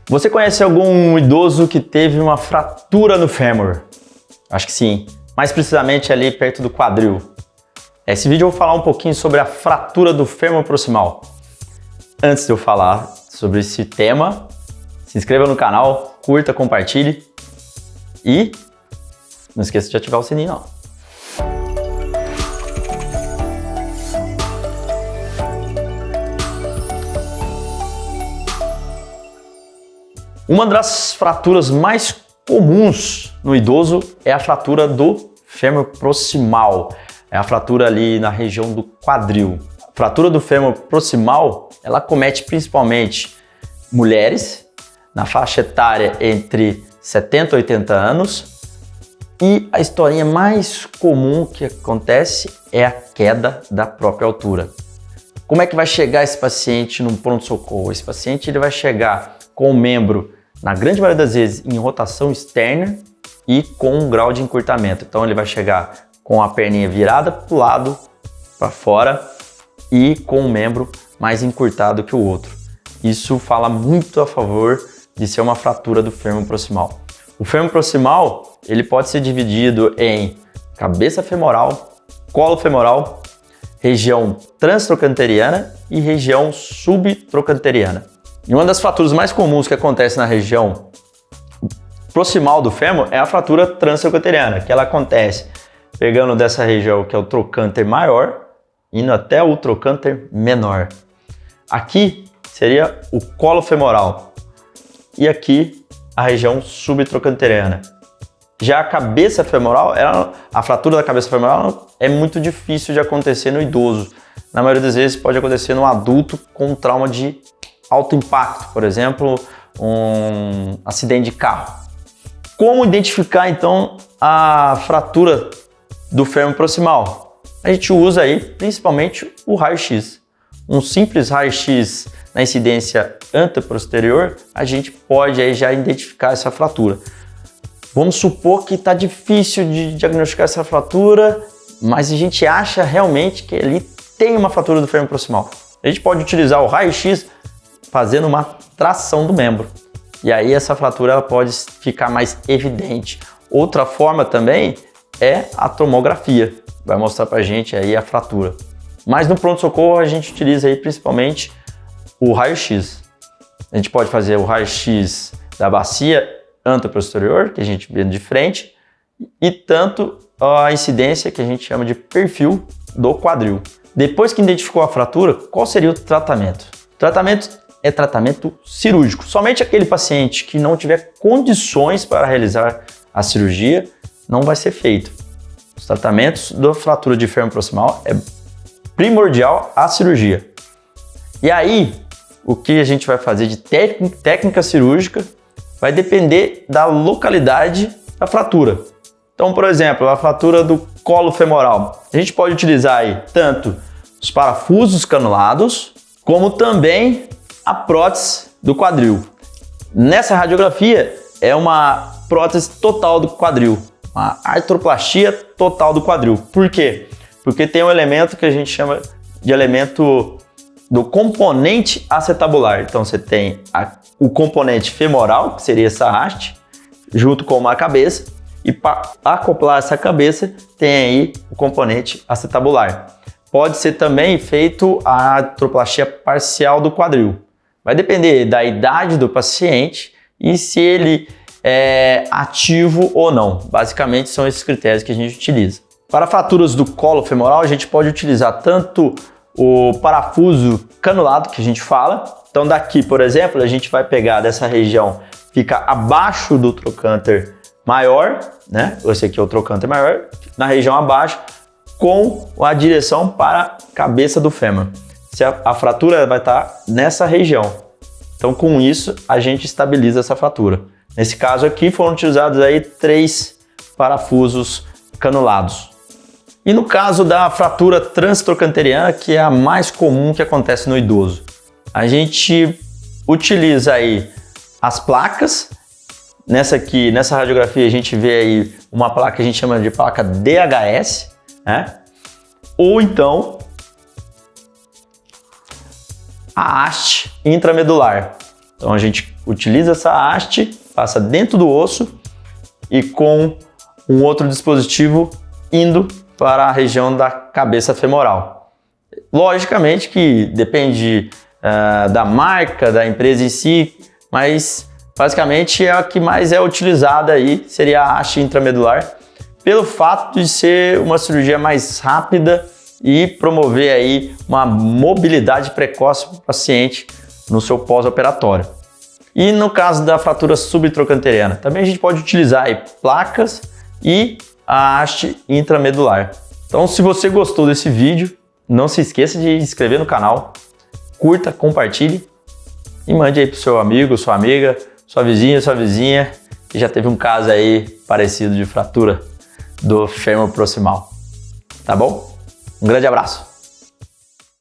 Você conhece algum idoso que teve uma fratura no fêmur? Acho que sim, mais precisamente ali perto do quadril. Nesse vídeo eu vou falar um pouquinho sobre a fratura do fêmur proximal. Antes de eu falar sobre esse tema, se inscreva no canal, curta, compartilhe e não esqueça de ativar o sininho não. Uma das fraturas mais comuns no idoso é a fratura do fêmur proximal. É a fratura ali na região do quadril. A fratura do fêmur proximal, ela acomete principalmente mulheres na faixa etária entre 70 e 80 anos. E a historinha mais comum que acontece é a queda da própria altura. Como é que vai chegar esse paciente no pronto-socorro? Esse paciente ele vai chegar com o membro, na grande maioria das vezes, em rotação externa e com um grau de encurtamento. Então ele vai chegar com a perninha virada para o lado, para fora e com o membro mais encurtado que o outro. Isso fala muito a favor de ser uma fratura do fêmur proximal. O fêmur proximal ele pode ser dividido em cabeça femoral, colo femoral, região transtrocanteriana e região subtrocanteriana. E uma das fraturas mais comuns que acontece na região proximal do fêmur é a fratura transtrocanteriana, que ela acontece pegando dessa região que é o trocânter maior, indo até o trocânter menor. Aqui seria o colo femoral e aqui a região subtrocanteriana. Já a cabeça femoral, a fratura da cabeça femoral é muito difícil de acontecer no idoso. Na maioria das vezes pode acontecer no adulto com trauma de alto impacto, por exemplo, um acidente de carro. Como identificar então a fratura do fêmur proximal? A gente usa aí principalmente o raio-x. Um simples raio-x na incidência anteposterior, a gente pode aí já identificar essa fratura. Vamos supor que está difícil de diagnosticar essa fratura, mas a gente acha realmente que ali tem uma fratura do fêmur proximal. A gente pode utilizar o raio-x fazendo uma tração do membro. E aí essa fratura ela pode ficar mais evidente. Outra forma também é a tomografia. Vai mostrar pra gente aí a fratura. Mas no pronto-socorro a gente utiliza aí principalmente o raio-x. A gente pode fazer o raio-x da bacia anteposterior, que a gente vê de frente, e tanto a incidência que a gente chama de perfil do quadril. Depois que identificou a fratura, qual seria o tratamento? O tratamento é tratamento cirúrgico. Somente aquele paciente que não tiver condições para realizar a cirurgia não vai ser feito. Os tratamentos da fratura de fêmur proximal é primordial a cirurgia. E aí, o que a gente vai fazer de técnica cirúrgica vai depender da localidade da fratura. Então, por exemplo, a fratura do colo femoral. A gente pode utilizar aí tanto os parafusos canulados, como também a prótese do quadril. Nessa radiografia é uma prótese total do quadril, uma artroplastia total do quadril. Por quê? Porque tem um elemento que a gente chama de elemento do componente acetabular. Então você tem o componente femoral, que seria essa haste, junto com uma cabeça, e para acoplar essa cabeça tem aí o componente acetabular. Pode ser também feito a artroplastia parcial do quadril. Vai depender da idade do paciente e se ele é ativo ou não. Basicamente são esses critérios que a gente utiliza. Para fraturas do colo femoral, a gente pode utilizar tanto o parafuso canulado, que a gente fala. Então daqui, por exemplo, a gente vai pegar dessa região, fica abaixo do trocânter maior, né? Esse aqui é o trocânter maior, na região abaixo, com a direção para a cabeça do fêmur. Se a fratura vai estar nessa região. Então com isso a gente estabiliza essa fratura. Nesse caso aqui foram utilizados aí 3 parafusos canulados. E no caso da fratura transtrocanteriana, que é a mais comum que acontece no idoso, a gente utiliza aí as placas. Nessa radiografia a gente vê aí uma placa que a gente chama de placa DHS, né? Ou então a haste intramedular. Então a gente utiliza essa haste, passa dentro do osso e com um outro dispositivo indo para a região da cabeça femoral. Logicamente que depende da marca, da empresa em si, mas basicamente é a que mais é utilizada aí, seria a haste intramedular, pelo fato de ser uma cirurgia mais rápida e promover aí uma mobilidade precoce para o paciente no seu pós-operatório. E no caso da fratura subtrocanteriana, também a gente pode utilizar aí placas e a haste intramedular. Então, se você gostou desse vídeo, não se esqueça de se inscrever no canal, curta, compartilhe e mande aí para o seu amigo, sua amiga, sua vizinha, que já teve um caso aí parecido de fratura do fêmur proximal. Tá bom? Um grande abraço!